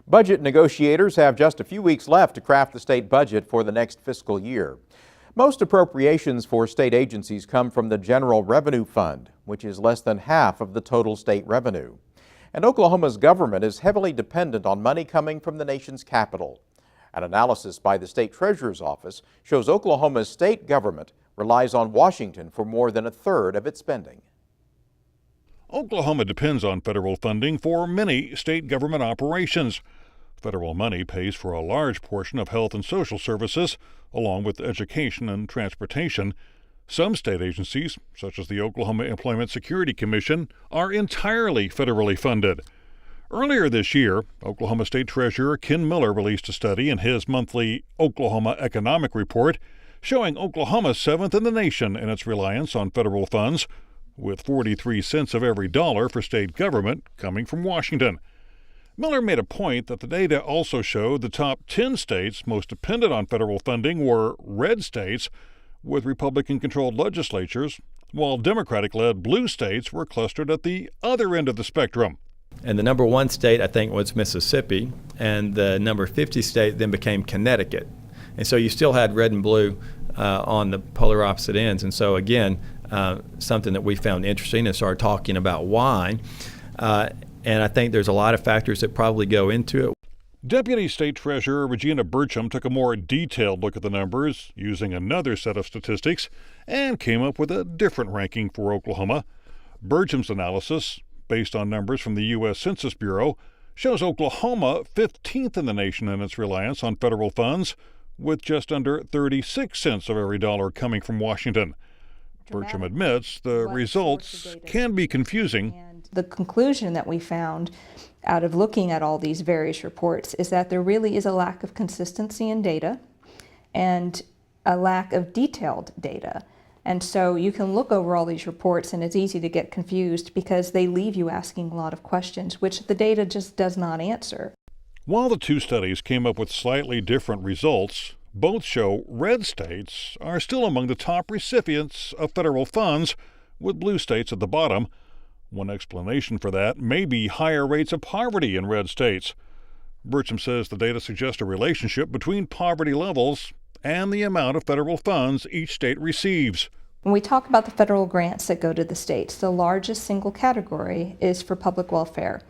Budget negotiators have just a few weeks left to craft the state budget for the next fiscal year. Most appropriations for state agencies come from the General Revenue Fund, which is less than half of the total state revenue. And Oklahoma's government is heavily dependent on money coming from the nation's capital. An analysis by the State Treasurer's Office shows Oklahoma's state government relies on Washington for more than a third of its spending. Oklahoma depends on federal funding for many state government operations. Federal money pays for a large portion of health and social services, along with education and transportation. Some state agencies, such as the Oklahoma Employment Security Commission, are entirely federally funded. Earlier this year, Oklahoma State Treasurer Ken Miller released a study in his monthly Oklahoma Economic Report showing Oklahoma seventh in the nation in its reliance on federal funds, with 43 cents of every dollar for state government coming from Washington. Miller made a point that the data also showed the top 10 states most dependent on federal funding were red states with Republican-controlled legislatures, while Democratic-led blue states were clustered at the other end of the spectrum. And the number one state, I think, was Mississippi, and the number 50 state then became Connecticut. And so you still had red and blue on the polar opposite ends. And so, again, something that we found interesting and started talking about why. And I think there's a lot of factors that probably go into it. Deputy State Treasurer Regina Burcham took a more detailed look at the numbers using another set of statistics and came up with a different ranking for Oklahoma. Burcham's analysis, based on numbers from the U.S. Census Bureau, shows Oklahoma 15th in the nation in its reliance on federal funds, with just under 36 cents of every dollar coming from Washington. Burcham admits the results can be confusing. The conclusion that we found out of looking at all these various reports is that there really is a lack of consistency in data and a lack of detailed data. And so you can look over all these reports and it's easy to get confused because they leave you asking a lot of questions, which the data just does not answer. While the two studies came up with slightly different results, both show red states are still among the top recipients of federal funds, with blue states at the bottom. One explanation for that may be higher rates of poverty in red states. Burcham says the data suggest a relationship between poverty levels and the amount of federal funds each state receives. When we talk about the federal grants that go to the states, the largest single category is for public welfare.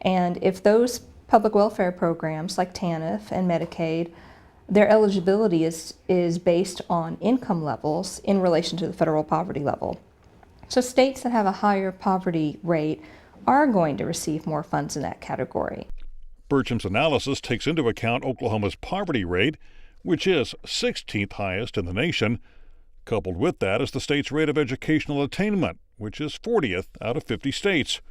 And if those public welfare programs like TANF and Medicaid, their eligibility is based on income levels in relation to the federal poverty level. So states that have a higher poverty rate are going to receive more funds in that category. Burcham's analysis takes into account Oklahoma's poverty rate, which is 16th highest in the nation. Coupled with that is the state's rate of educational attainment, which is 40th out of 50 states.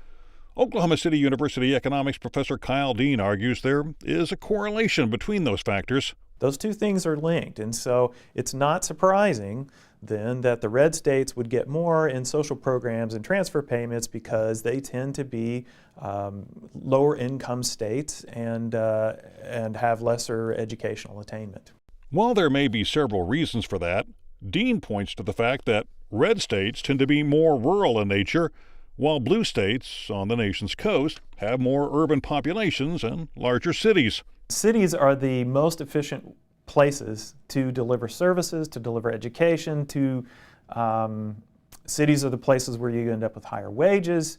Oklahoma City University economics professor Kyle Dean argues there is a correlation between those factors. Those two things are linked, and so it's not surprising then that the red states would get more in social programs and transfer payments because they tend to be lower income states and have lesser educational attainment. While there may be several reasons for that, Dean points to the fact that red states tend to be more rural in nature, while blue states on the nation's coast have more urban populations and larger cities. Cities are the most efficient places to deliver services, to deliver education, cities are the places where you end up with higher wages.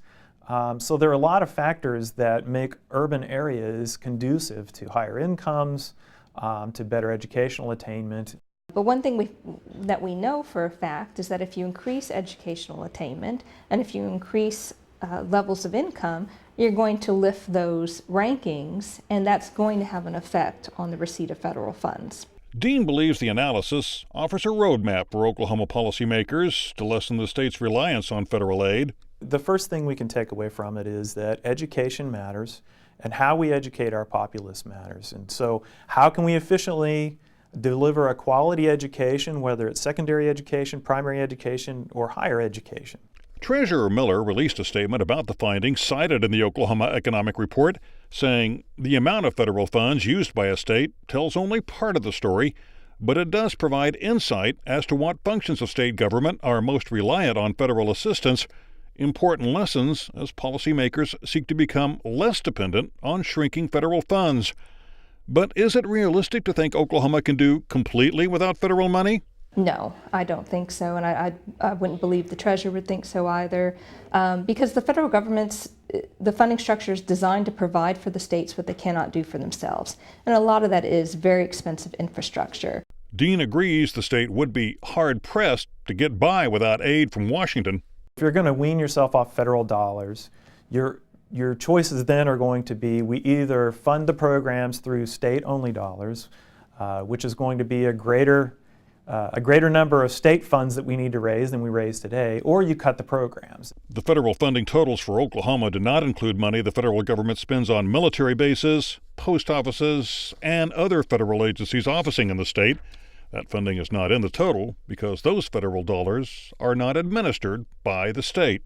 So there are a lot of factors that make urban areas conducive to higher incomes, to better educational attainment. But one thing that we know for a fact is that if you increase educational attainment and if you increase levels of income, you're going to lift those rankings, and that's going to have an effect on the receipt of federal funds. Dean believes the analysis offers a roadmap for Oklahoma policymakers to lessen the state's reliance on federal aid. The first thing we can take away from it is that education matters, and how we educate our populace matters. And so how can we efficiently deliver a quality education, whether it's secondary education, primary education, or higher education? Treasurer Miller released a statement about the findings cited in the Oklahoma Economic Report, saying the amount of federal funds used by a state tells only part of the story, but it does provide insight as to what functions of state government are most reliant on federal assistance, Important lessons as policymakers seek to become less dependent on shrinking federal funds. But is it realistic to think Oklahoma can do completely without federal money? No, I don't think so, and I wouldn't believe the treasurer would think so either, because the federal government's the funding structure is designed to provide for the states what they cannot do for themselves, and a lot of that is very expensive infrastructure. Dean agrees the state would be hard-pressed to get by without aid from Washington. If you're going to wean yourself off federal dollars, your choices then are going to be we either fund the programs through state-only dollars, which is going to be a greater number of state funds that we need to raise than we raise today, or you cut the programs. The federal funding totals for Oklahoma do not include money the federal government spends on military bases, post offices, and other federal agencies officing in the state. That funding is not in the total because those federal dollars are not administered by the state.